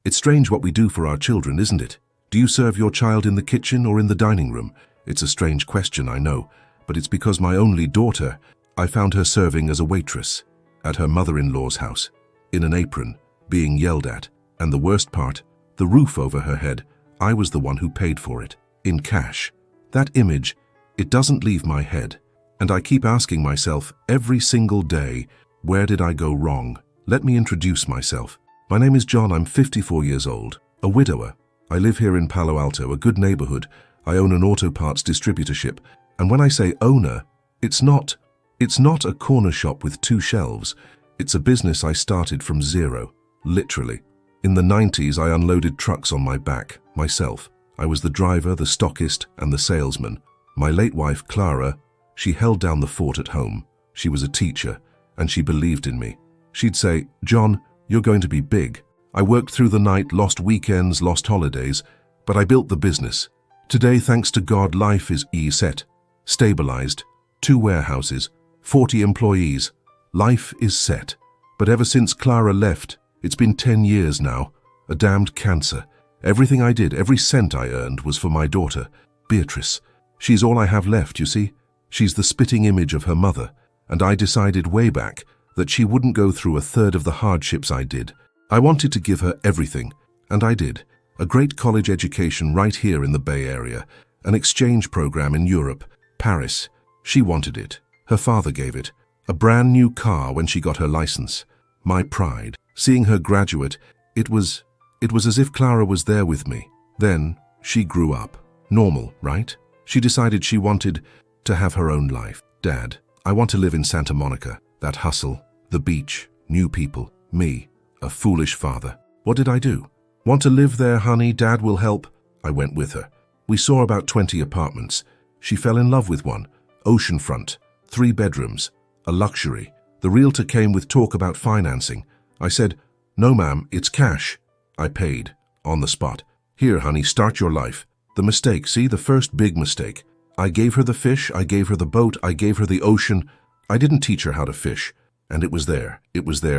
It's strange what we do for our children, isn't it? Do you serve your child in the kitchen or in the dining room? It's a strange question, I know, but it's because my only daughter, I found her serving as a waitress at her mother-in-law's house, in an apron, being yelled at, and the worst part, the roof over her head, I was the one who paid for it, in cash. That image, it doesn't leave my head, and I keep asking myself every single day, where did I go wrong? Let me introduce myself. My name is John, I'm 54 years old, a widower. I live here in Palo Alto, a good neighborhood. I own an auto parts distributorship, and when I say owner, it's not a corner shop with 2 shelves. It's a business I started from zero, literally. In the 90s, I unloaded trucks on my back, myself. I was the driver, the stockist, and the salesman. My late wife, Clara, she held down the fort at home. She was a teacher, and she believed in me. She'd say, "John, you're going to be big." I worked through the night, lost weekends, lost holidays, but I built the business. Today, thanks to God, life is set, stabilized, 2 warehouses, 40 employees. Life is set. But ever since Clara left, it's been 10 years now, a damned cancer. Everything I did, every cent I earned was for my daughter, Beatrice. She's all I have left, you see. She's the spitting image of her mother, and I decided way back that she wouldn't go through a third of the hardships I did. I wanted to give her everything, and I did. A great college education right here in the Bay Area, an exchange program in Europe, Paris. She wanted it. Her father gave it. A brand new car when she got her license. My pride. Seeing her graduate, it was as if Clara was there with me. Then, she grew up. Normal, right? She decided she wanted to have her own life. Dad, I want to live in Santa Monica. That hustle, the beach, new people, me, a foolish father. What did I do? Want to live there, honey? Dad will help. I went with her. We saw about 20 apartments. She fell in love with one. Oceanfront, 3 bedrooms, a luxury. The realtor came with talk about financing. I said, "No, ma'am, it's cash." I paid, on the spot. "Here, honey, start your life." The mistake, see, the first big mistake. I gave her the fish, I gave her the boat, I gave her the ocean. I didn't teach her how to fish. And it was there.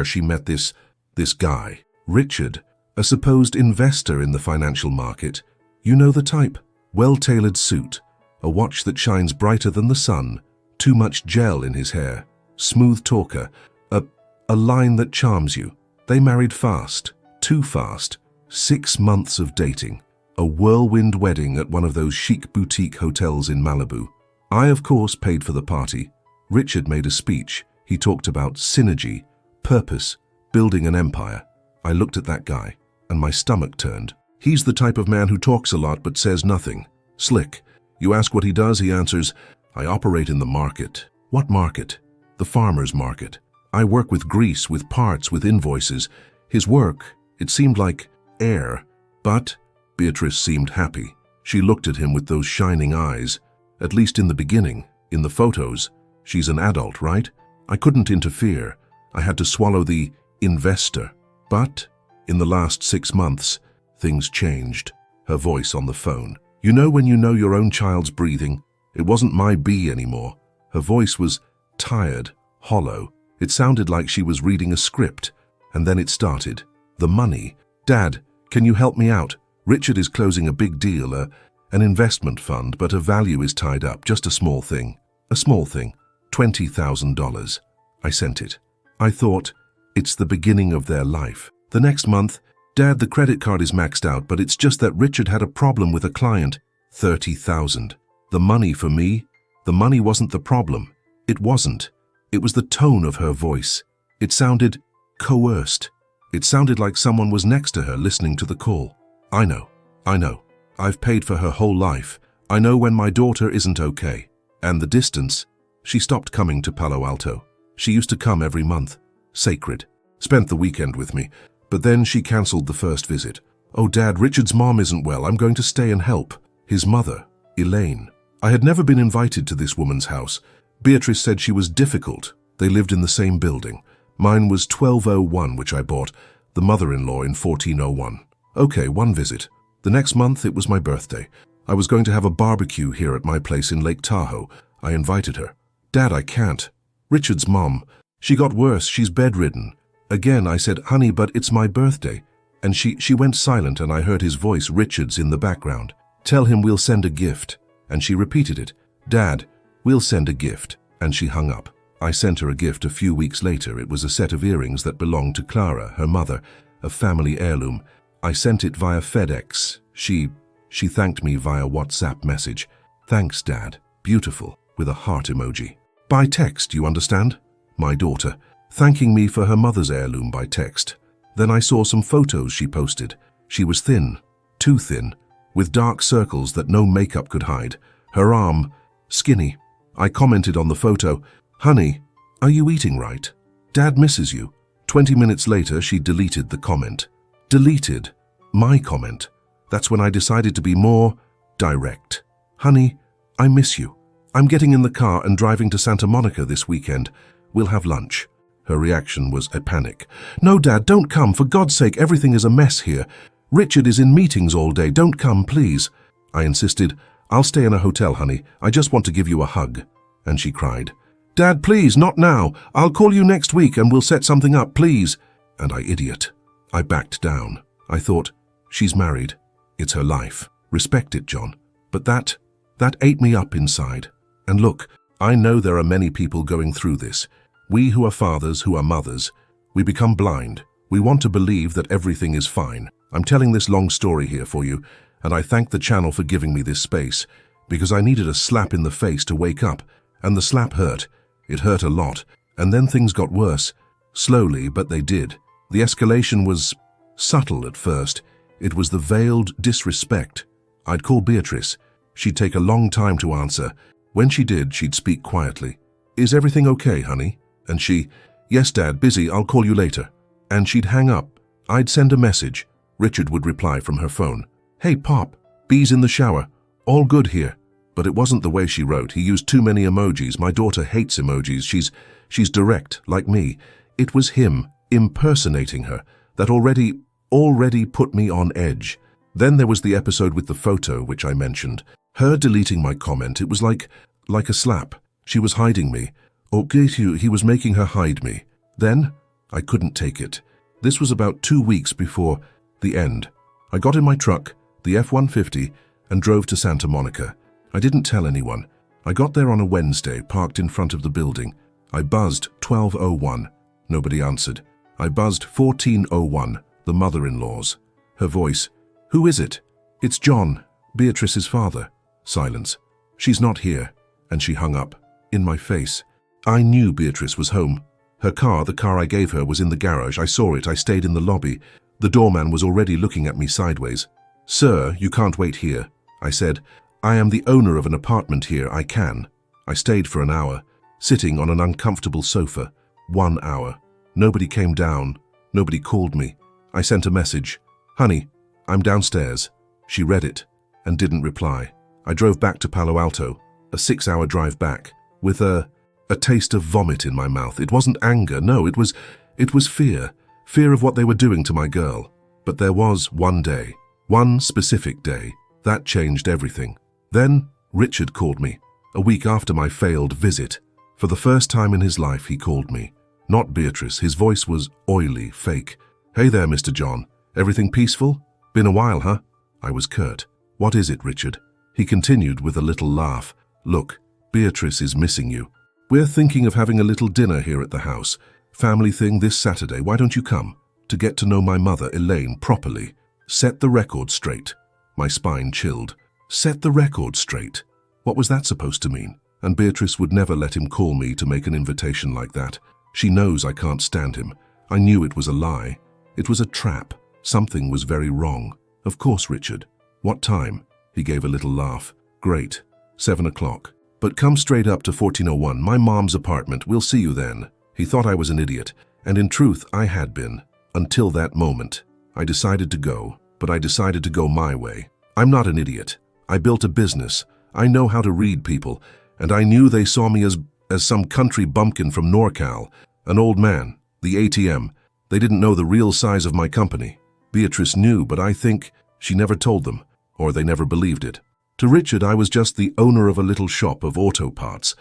She met this guy, Richard, a supposed investor in the financial market. You know the type. Well-tailored suit, a watch that shines brighter than the sun, too much gel in his hair, smooth talker, a line that charms you. They married fast, too fast. 6 months of dating. A whirlwind wedding at one of those chic boutique hotels in Malibu. I, of course, paid for the party. Richard made a speech. He talked about synergy, purpose, building an empire. I looked at that guy, and my stomach turned. He's the type of man who talks a lot but says nothing. Slick. You ask what he does, he answers, "I operate in the market." What market? The farmer's market. I work with grease, with parts, with invoices. His work, it seemed like air. But Beatrice seemed happy. She looked at him with those shining eyes. At least in the beginning, in the photos. She's an adult, right? I couldn't interfere. I had to swallow the investor. But in the last 6 months, things changed. Her voice on the phone. You know when you know your own child's breathing? It wasn't my bee anymore. Her voice was tired, hollow. It sounded like she was reading a script. And then it started. The money. "Dad, can you help me out? Richard is closing a big deal, an investment fund, but a value is tied up, just a small thing. A small thing. $20,000. I sent it. I thought, it's the beginning of their life. The next month, "Dad, the credit card is maxed out, but it's just that Richard had a problem with a client. $30,000. The money for me? The money wasn't the problem. It wasn't. It was the tone of her voice. It sounded coerced. It sounded like someone was next to her listening to the call. I know. I've paid for her whole life. I know when my daughter isn't okay. And the distance. She stopped coming to Palo Alto. She used to come every month. Sacred. Spent the weekend with me. But then she cancelled the first visit. "Oh, Dad, Richard's mom isn't well. I'm going to stay and help." His mother, Elaine. I had never been invited to this woman's house. Beatrice said she was difficult. They lived in the same building. Mine was 1201, which I bought. The mother-in-law in 1401. Okay, 1 visit. The next month, it was my birthday. I was going to have a barbecue here at my place in Lake Tahoe. I invited her. "Dad, I can't. Richard's mom. She got worse. She's bedridden." Again, I said, "Honey, but it's my birthday." And she went silent and I heard his voice, Richard's, in the background. "Tell him we'll send a gift." And she repeated it. "Dad, we'll send a gift." And she hung up. I sent her a gift a few weeks later. It was a set of earrings that belonged to Clara, her mother, a family heirloom. I sent it via FedEx. She thanked me via WhatsApp message. "Thanks, Dad. Beautiful," with a heart emoji. By text, you understand? My daughter, thanking me for her mother's heirloom by text. Then I saw some photos she posted. She was thin, too thin, with dark circles that no makeup could hide. Her arm, skinny. I commented on the photo, "Honey, are you eating right? Dad misses you." 20 minutes later, she deleted the comment. Deleted my comment. That's when I decided to be more direct. "Honey, I miss you. I'm getting in the car and driving to Santa Monica this weekend. We'll have lunch." Her reaction was a panic. "No, Dad, don't come. For God's sake, everything is a mess here. Richard is in meetings all day. Don't come, please." I insisted, "I'll stay in a hotel, honey. I just want to give you a hug." And she cried, "Dad, please, not now. I'll call you next week and we'll set something up, please." And I backed down. I thought, she's married. It's her life. Respect it, John. But that ate me up inside. And look, I know there are many people going through this. We who are fathers, who are mothers, we become blind. We want to believe that everything is fine. I'm telling this long story here for you, and I thank the channel for giving me this space, because I needed a slap in the face to wake up, and the slap hurt. It hurt a lot, and then things got worse. Slowly, but they did. The escalation was subtle at first. It was the veiled disrespect. I'd call Beatrice. She'd take a long time to answer. When she did, she'd speak quietly. "Is everything okay, honey?" And she, "Yes, Dad, busy, I'll call you later." And she'd hang up. I'd send a message. Richard would reply from her phone. "Hey, Pop, B's in the shower. All good here." But it wasn't the way she wrote. He used too many emojis. My daughter hates emojis. She's direct, like me. It was him, impersonating her, that already put me on edge. Then there was the episode with the photo, which I mentioned. Her deleting my comment, it was like a slap. She was hiding me. Or he was making her hide me. Then, I couldn't take it. This was about 2 weeks before the end. I got in my truck, the F-150, and drove to Santa Monica. I didn't tell anyone. I got there on a Wednesday, parked in front of the building. I buzzed 1201. Nobody answered. I buzzed 1401, the mother-in-law's. Her voice, "Who is it?" "It's John, Beatrice's father." Silence. "She's not here." And she hung up. In my face. I knew Beatrice was home. Her car, the car I gave her, was in the garage. I saw it. I stayed in the lobby. The doorman was already looking at me sideways. "Sir, you can't wait here." I said, "I am the owner of an apartment here. I can." I stayed for an hour, sitting on an uncomfortable sofa. 1 hour. Nobody came down. Nobody called me. I sent a message. "Honey, I'm downstairs." She read it and didn't reply. I drove back to Palo Alto, a 6-hour drive back, with a taste of vomit in my mouth. It wasn't anger, no, it was fear. Fear of what they were doing to my girl. But there was one day, one specific day, that changed everything. Then Richard called me, a week after my failed visit. For the first time in his life, he called me. Not Beatrice. His voice was oily, fake. "Hey there, Mr. John. Everything peaceful? Been a while, huh?" I was curt. "What is it, Richard?" He continued with a little laugh. "Look, Beatrice is missing you. We're thinking of having a little dinner here at the house. Family thing this Saturday. Why don't you come? To get to know my mother, Elaine, properly. Set the record straight." My spine chilled. Set the record straight. What was that supposed to mean? And Beatrice would never let him call me to make an invitation like that. She knows I can't stand him. I knew it was a lie. It was a trap. Something was very wrong. "Of course, Richard." "What time?" He gave a little laugh. "Great. 7 o'clock. But come straight up to 1401, my mom's apartment. We'll see you then." He thought I was an idiot, and in truth, I had been. Until that moment. I decided to go, but I decided to go my way. I'm not an idiot. I built a business. I know how to read people, and I knew they saw me as some country bumpkin from NorCal, an old man, the ATM. They didn't know the real size of my company. Beatrice knew, but I think she never told them, or they never believed it. To Richard, I was just the owner of a little shop of auto parts.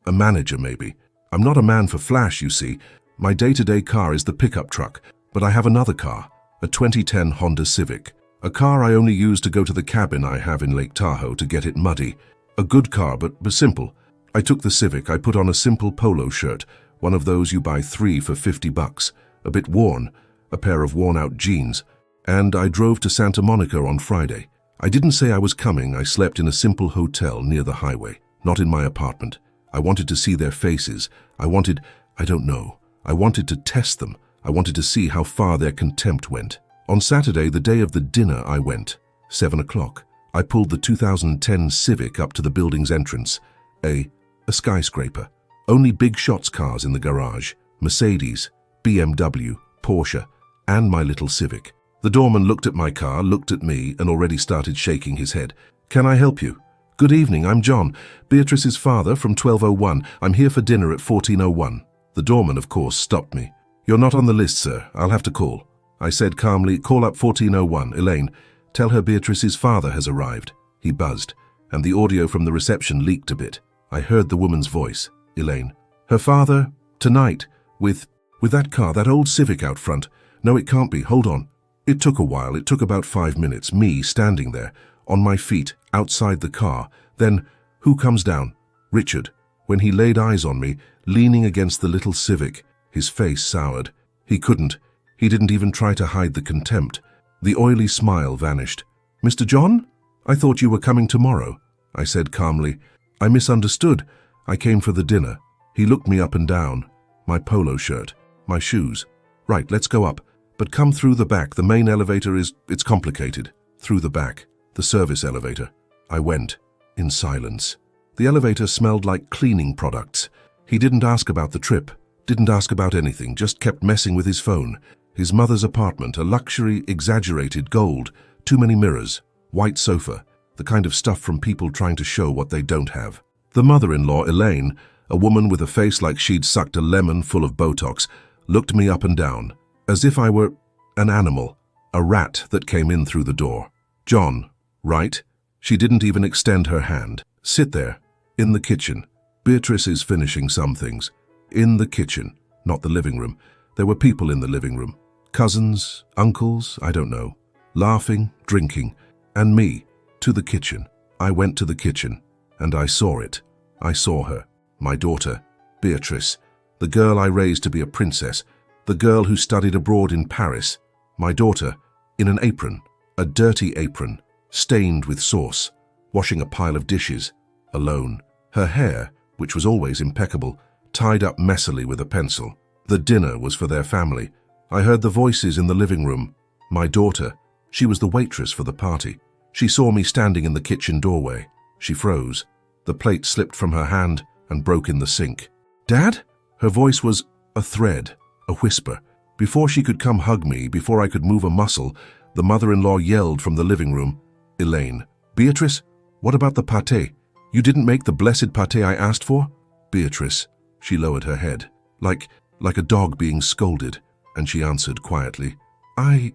A manager, maybe. I'm not a man for flash, you see. My day-to-day car is the pickup truck, but I have another car, A 2010 Honda Civic. A car I only use to go to the cabin I have in Lake Tahoe to get it muddy. A good car, but simple. I took the Civic, I put on a simple polo shirt, one of those you buy 3 for $50, a bit worn, a pair of worn-out jeans, and I drove to Santa Monica on Friday. I didn't say I was coming, I slept in a simple hotel near the highway, not in my apartment. I wanted to see their faces. I wanted to test them. I wanted to see how far their contempt went. On Saturday, the day of the dinner, I went. 7 o'clock. I pulled the 2010 Civic up to the building's entrance. A skyscraper. Only big shots cars in the garage. Mercedes, BMW, Porsche, and my little Civic. The doorman looked at my car, looked at me, and already started shaking his head. "Can I help you?" "Good evening, I'm John, Beatrice's father from 1201. I'm here for dinner at 1401. The doorman, of course, stopped me. "You're not on the list, sir. I'll have to call." I said calmly, "Call up 1401. Elaine, tell her Beatrice's father has arrived." He buzzed, and the audio from the reception leaked a bit. I heard the woman's voice. "Elaine, her father, tonight, with that car, that old Civic out front. No, it can't be. Hold on." It took a while. It took about 5 minutes, me standing there, on my feet, outside the car. Then, who comes down? Richard. When he laid eyes on me, leaning against the little Civic, his face soured. He didn't even try to hide the contempt. The oily smile vanished. "Mr. John? I thought you were coming tomorrow," I said calmly. "I misunderstood. I came for the dinner." He looked me up and down. My polo shirt, my shoes. "Right, let's go up. But come through the back. The main elevator it's complicated." Through the back, the service elevator. I went, in silence. The elevator smelled like cleaning products. He didn't ask about the trip, didn't ask about anything, just kept messing with his phone. His mother's apartment, a luxury, exaggerated gold, too many mirrors, white sofa, the kind of stuff from people trying to show what they don't have. The mother-in-law, Elaine, a woman with a face like she'd sucked a lemon full of Botox, looked me up and down, as if I were an animal, a rat that came in through the door. "John, right?" She didn't even extend her hand. "Sit there, in the kitchen. Beatrice is finishing some things." In the kitchen, not the living room. There were people in the living room. Cousins, uncles, I don't know. Laughing, drinking, and me, to the kitchen. I went to the kitchen, and I saw it. I saw her, my daughter, Beatrice, the girl I raised to be a princess, the girl who studied abroad in Paris, my daughter, in an apron, a dirty apron, stained with sauce, washing a pile of dishes, alone. Her hair, which was always impeccable, tied up messily with a pencil. The dinner was for their family. I heard the voices in the living room. My daughter, she was the waitress for the party. She saw me standing in the kitchen doorway. She froze. The plate slipped from her hand and broke in the sink. "Dad?" Her voice was a thread, a whisper. Before she could come hug me, before I could move a muscle, the mother-in-law yelled from the living room, "Elaine, Beatrice, what about the pâté? You didn't make the blessed pâté I asked for?" "Beatrice," she lowered her head, like a dog being scolded, and she answered quietly, I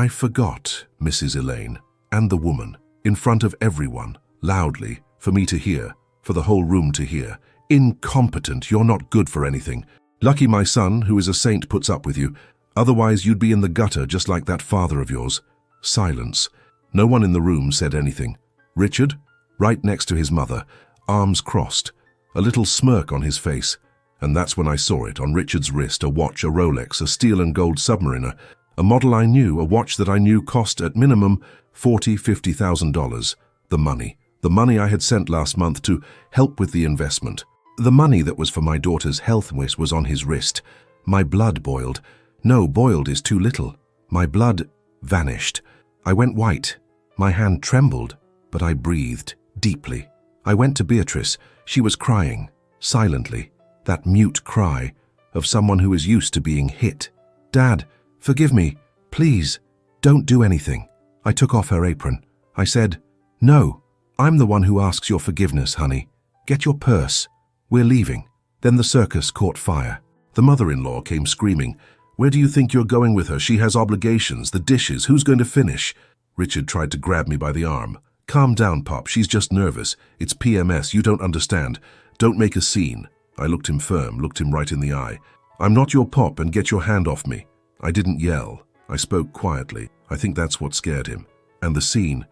forgot, Mrs. Elaine, and the woman, in front of everyone, loudly, for me to hear, for the whole room to hear. Incompetent, you're not good for anything. Lucky my son, who is a saint, puts up with you. Otherwise you'd be in the gutter just like that father of yours. Silence. No one in the room said anything. Richard, right next to his mother, arms crossed, a little smirk on his face. And that's when I saw it on Richard's wrist, a watch, a Rolex, a steel and gold Submariner, a model I knew, a watch that I knew cost at minimum $40,000-$50,000. The money I had sent last month to help with the investment. The money that was for my daughter's health wish was on his wrist. My blood boiled. No, boiled is too little. My blood vanished. I went white. My hand trembled, but I breathed deeply. I went to Beatrice. She was crying, silently, that mute cry of someone who is used to being hit. "Dad, forgive me. Please, don't do anything." I took off her apron. I said, "No, I'm the one who asks your forgiveness, honey. Get your purse. We're leaving." Then the circus caught fire. The mother-in-law came screaming, "Where do you think you're going with her? She has obligations, the dishes, who's going to finish?" Richard tried to grab me by the arm. "Calm down, Pop, she's just nervous. It's PMS, you don't understand. Don't make a scene." I looked him firm, looked him right in the eye. "I'm not your pop, and get your hand off me." I didn't yell. I spoke quietly. I think that's what scared him. And the scene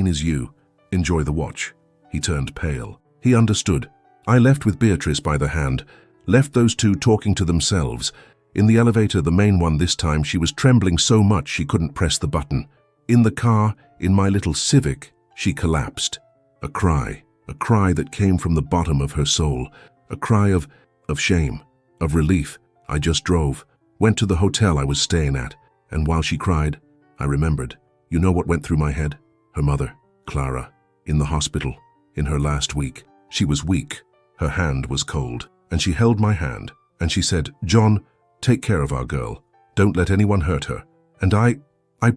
is you. Enjoy the watch. He turned pale. He understood. I left with Beatrice by the hand, left those two talking to themselves. In the elevator, the main one this time, she was trembling so much she couldn't press the button. In the car, in my little Civic, she collapsed. A cry that came from the bottom of her soul, a cry of shame, of relief. I just drove, went to the hotel I was staying at, and while she cried, I remembered. You know what went through my head? Her mother, Clara, in the hospital, in her last week. She was weak, her hand was cold, and she held my hand, and she said, "John, take care of our girl. Don't let anyone hurt her." And I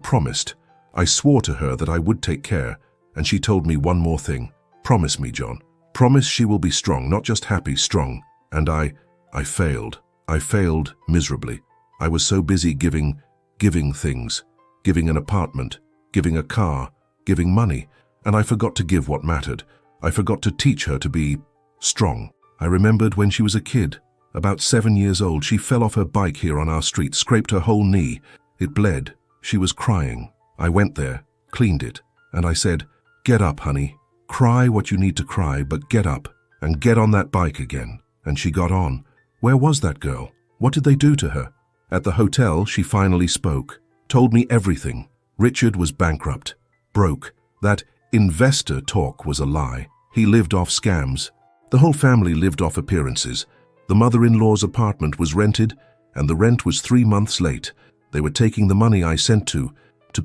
promised. I swore to her that I would take care, and she told me one more thing. Promise me, John. Promise she will be strong, not just happy, strong. And I failed. I failed miserably. I was so busy giving things, giving an apartment, giving a car, giving money, and I forgot to give what mattered. I forgot to teach her to be strong. I remembered when she was a kid, about 7 years old, she fell off her bike here on our street, scraped her whole knee. It bled. She was crying. I went there, cleaned it, and I said, "Get up, honey. Cry what you need to cry, but get up and get on that bike again." And she got on. Where was that girl? What did they do to her? At the hotel, she finally spoke, told me everything. Richard was bankrupt, broke. That investor talk was a lie. He lived off scams. The whole family lived off appearances. The mother-in-law's apartment was rented, and the rent was 3 months late. They were taking the money I sent to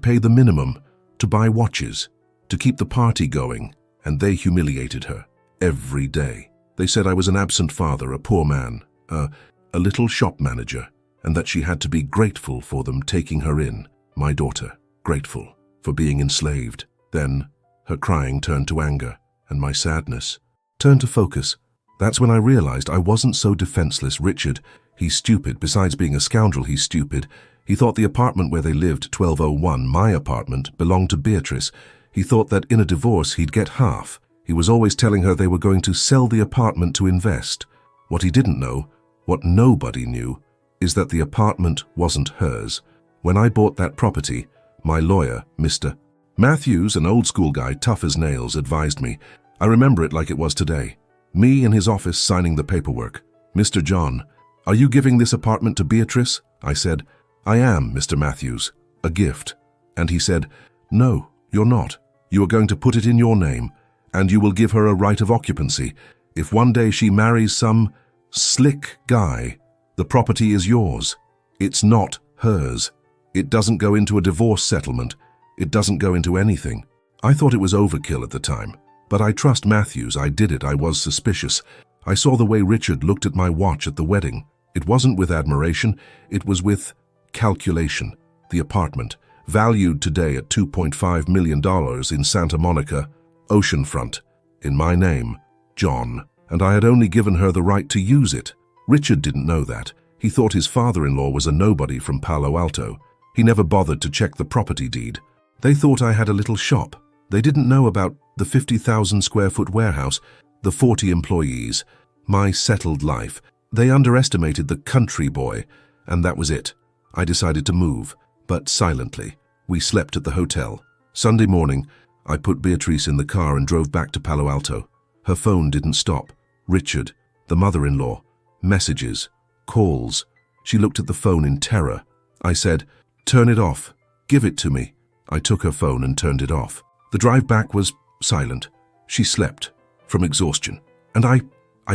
pay the minimum, to buy watches, to keep the party going, and they humiliated her every day. They said I was an absent father, a poor man, a little shop manager, and that she had to be grateful for them taking her in, my daughter, grateful for being enslaved. Then her crying turned to anger, and my sadness turned to focus. That's when I realized I wasn't so defenseless. Richard, he's stupid. Besides being a scoundrel, he's stupid. He thought the apartment where they lived, 1201, my apartment, belonged to Beatrice. He thought that in a divorce he'd get half. He was always telling her they were going to sell the apartment to invest. What he didn't know, what nobody knew, is that the apartment wasn't hers. When I bought that property, my lawyer, Mr. Matthews, an old-school guy, tough as nails, advised me. I remember it like it was today. Me in his office signing the paperwork. "Mr. John, are you giving this apartment to Beatrice?" I said, "I am, Mr. Matthews. A gift." And he said, "No, you're not. You are going to put it in your name, and you will give her a right of occupancy. If one day she marries some slick guy, the property is yours. It's not hers. It doesn't go into a divorce settlement. It doesn't go into anything." I thought it was overkill at the time, but I trust Matthews. I did it. I was suspicious. I saw the way Richard looked at my watch at the wedding. It wasn't with admiration, it was with calculation. The apartment, valued today at $2.5 million in Santa Monica, oceanfront, in my name, John, and I had only given her the right to use it. Richard didn't know that. He thought his father-in-law was a nobody from Palo Alto. He never bothered to check the property deed. They thought I had a little shop. They didn't know about the 50,000 square foot warehouse, the 40 employees, my settled life. They underestimated the country boy, and that was it. I decided to move, but silently. We slept at the hotel. Sunday morning, I put Beatrice in the car and drove back to Palo Alto. Her phone didn't stop. Richard, the mother-in-law, messages, calls. She looked at the phone in terror. I said, "Turn it off. Give it to me." I took her phone and turned it off. The drive back was silent. She slept from exhaustion. And I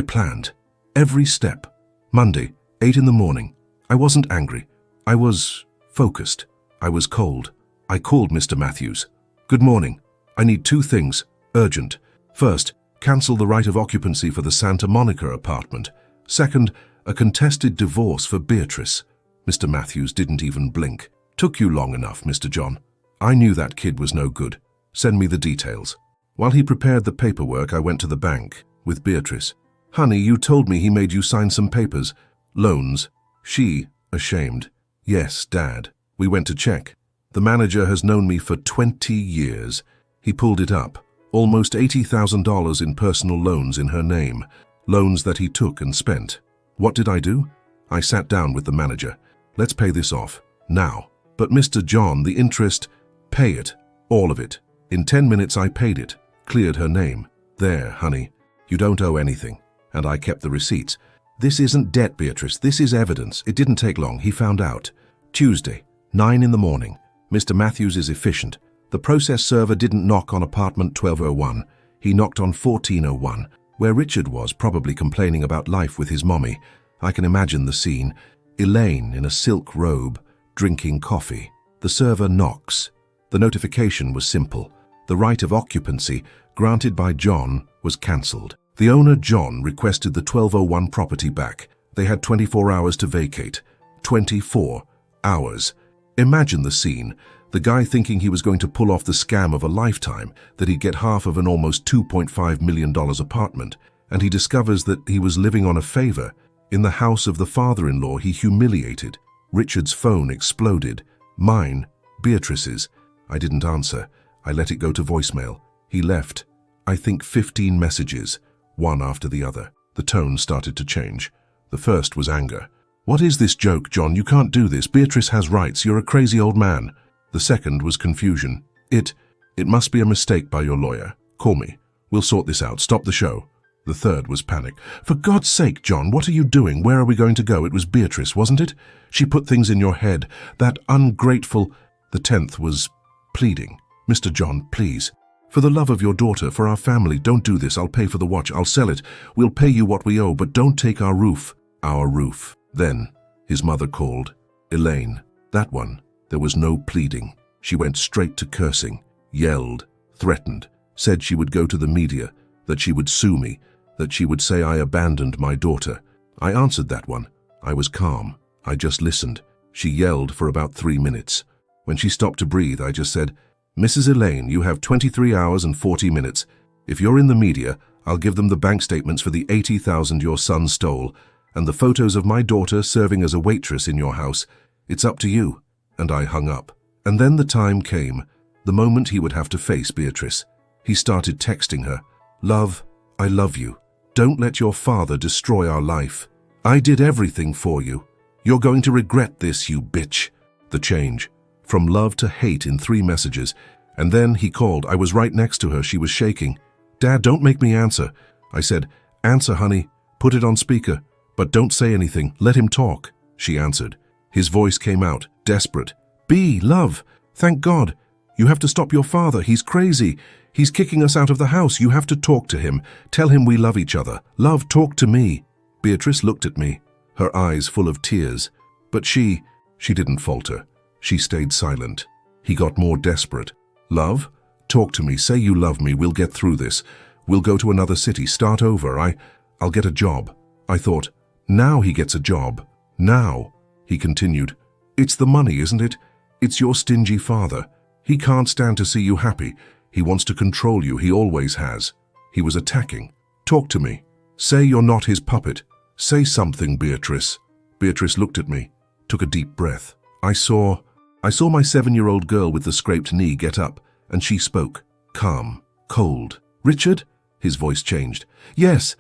planned. Every step. Monday, 8 in the morning. I wasn't angry. I was focused. I was cold. I called Mr. Matthews. "Good morning. I need 2 things. Urgent. First, cancel the right of occupancy for the Santa Monica apartment. Second, a contested divorce for Beatrice." Mr. Matthews didn't even blink. "Took you long enough, Mr. John. I knew that kid was no good. Send me the details." While he prepared the paperwork, I went to the bank with Beatrice. "Honey, you told me he made you sign some papers. Loans." She, ashamed. "Yes, Dad. We went to check. The manager has known me for 20 years. He pulled it up. Almost $80,000 in personal loans in her name. Loans that he took and spent. What did I do? I sat down with the manager. "Let's pay this off. Now." But Mr. John, the interest, pay it, all of it. In 10 minutes I paid it, cleared her name. There, honey, you don't owe anything. And I kept the receipts. This isn't debt, Beatrice, this is evidence. It didn't take long, he found out. Tuesday, 9 in the morning. Mr. Matthews is efficient. The process server didn't knock on apartment 1201. He knocked on 1401, where Richard was, probably complaining about life with his mommy. I can imagine the scene. Elaine in a silk robe, drinking coffee. The server knocks. The notification was simple. The right of occupancy, granted by John, was cancelled. The owner, John, requested the 1201 property back. They had 24 hours to vacate. 24 hours. Imagine the scene. The guy thinking he was going to pull off the scam of a lifetime, that he'd get half of an almost $2.5 million apartment, and he discovers that he was living on a favor. In the house of the father-in-law he humiliated. Richard's phone exploded. Mine, Beatrice's. I didn't answer. I let it go to voicemail. He left. I think 15 messages, one after the other. The tone started to change. The first was anger. What is this joke, John? You can't do this. Beatrice has rights. You're a crazy old man. The second was confusion. It must be a mistake by your lawyer. Call me. We'll sort this out. Stop the show. The third was panic. For God's sake, John, what are you doing? Where are we going to go? It was Beatrice, wasn't it? She put things in your head. That ungrateful... The 10th was pleading. Mr. John, please. For the love of your daughter, for our family, don't do this. I'll pay for the watch. I'll sell it. We'll pay you what we owe, but don't take our roof. Our roof. Then, his mother called. Elaine. That one. There was no pleading. She went straight to cursing. Yelled. Threatened. Said she would go to the media. That she would sue me. That she would say I abandoned my daughter. I answered that one. I was calm. I just listened. She yelled for about 3 minutes. When she stopped to breathe, I just said, Mrs. Elaine, you have 23 hours and 40 minutes. If you're in the media, I'll give them the bank statements for the $80,000 your son stole and the photos of my daughter serving as a waitress in your house. It's up to you. And I hung up. And then the time came, the moment he would have to face Beatrice. He started texting her. Love, I love you. Don't let your father destroy our life. I did everything for you. You're going to regret this, you bitch. The change. From love to hate in 3 messages. And then he called. I was right next to her. She was shaking. Dad, don't make me answer. I said, answer, honey. Put it on speaker. But don't say anything. Let him talk. She answered. His voice came out, desperate. B, love. Thank God. You have to stop your father. He's crazy. He's kicking us out of the house. You have to talk to him. Tell him we love each other. Love, talk to me. Beatrice looked at me, her eyes full of tears. But she didn't falter. She stayed silent. He got more desperate. Love, talk to me. Say you love me. We'll get through this. We'll go to another city. Start over. I'll get a job. I thought, now he gets a job. Now, he continued. It's the money, isn't it? It's your stingy father. He can't stand to see you happy. He wants to control you. He always has. He was attacking. Talk to me. Say you're not his puppet. Say something, Beatrice. Beatrice looked at me, took a deep breath. I saw my 7-year-old girl with the scraped knee get up, and she spoke, calm, cold. Richard? His voice changed. Yes,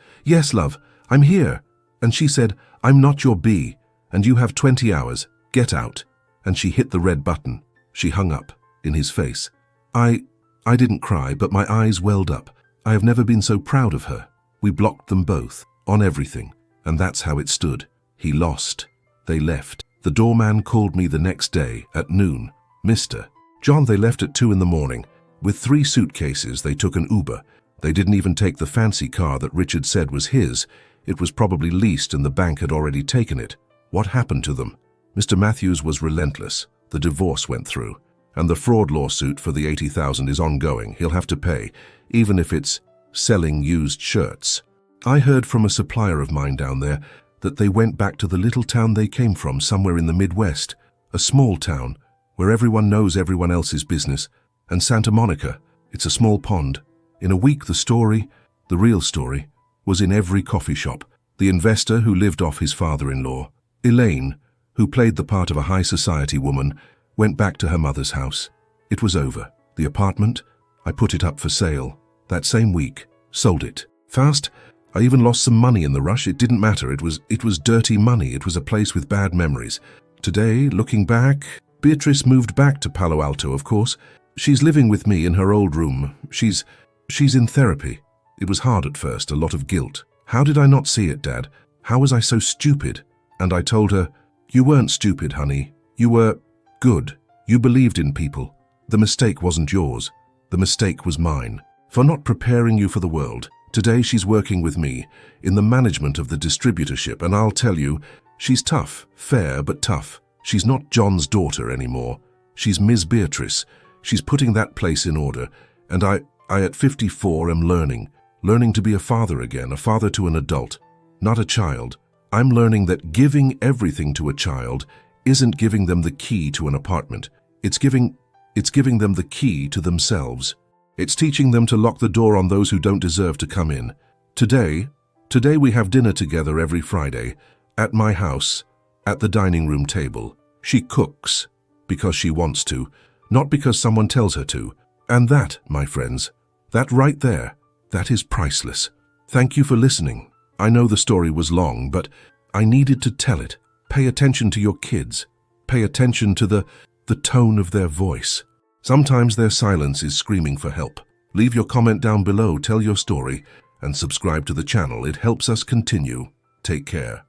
love, I'm here. And she said, I'm not your B, and you have 20 hours. Get out. And she hit the red button. She hung up, in his face. I didn't cry, but my eyes welled up. I have never been so proud of her. We blocked them both, on everything, and that's how it stood. He lost. They left. The doorman called me the next day, at noon. Mr. John, they left at 2 in the morning. With 3 suitcases, they took an Uber. They didn't even take the fancy car that Richard said was his. It was probably leased and the bank had already taken it. What happened to them? Mr. Matthews was relentless. The divorce went through. And the fraud lawsuit for the $80,000 is ongoing. He'll have to pay, even if it's selling used shirts. I heard from a supplier of mine down there that they went back to the little town they came from, somewhere in the Midwest, a small town where everyone knows everyone else's business, and Santa Monica, it's a small pond. In a week, the real story, was in every coffee shop. The investor who lived off his father-in-law, Elaine, who played the part of a high society woman, went back to her mother's house. It was over. The apartment, I put it up for sale. That same week, sold it. Fast. I even lost some money in the rush. It didn't matter. It was dirty money. It was a place with bad memories. Today, looking back, Beatrice moved back to Palo Alto, of course. She's living with me in her old room. She's in therapy. It was hard at first, a lot of guilt. How did I not see it, Dad? How was I so stupid? And I told her, you weren't stupid, honey. You were good. You believed in people. The mistake wasn't yours. The mistake was mine. For not preparing you for the world. Today she's working with me in the management of the distributorship, and I'll tell you, she's tough, fair but tough. She's not John's daughter anymore. She's Ms. Beatrice. She's putting that place in order, and I at 54 am learning to be a father again, a father to an adult, not a child. I'm learning that giving everything to a child isn't giving them the key to an apartment. It's giving them the key to themselves. It's teaching them to lock the door on those who don't deserve to come in. Today we have dinner together every Friday, at my house, at the dining room table. She cooks because she wants to, not because someone tells her to. And that, my friends, that right there, that is priceless. Thank you for listening. I know the story was long, but I needed to tell it. Pay attention to your kids. Pay attention to the tone of their voice. Sometimes their silence is screaming for help. Leave your comment down below, tell your story, and subscribe to the channel. It helps us continue. Take care.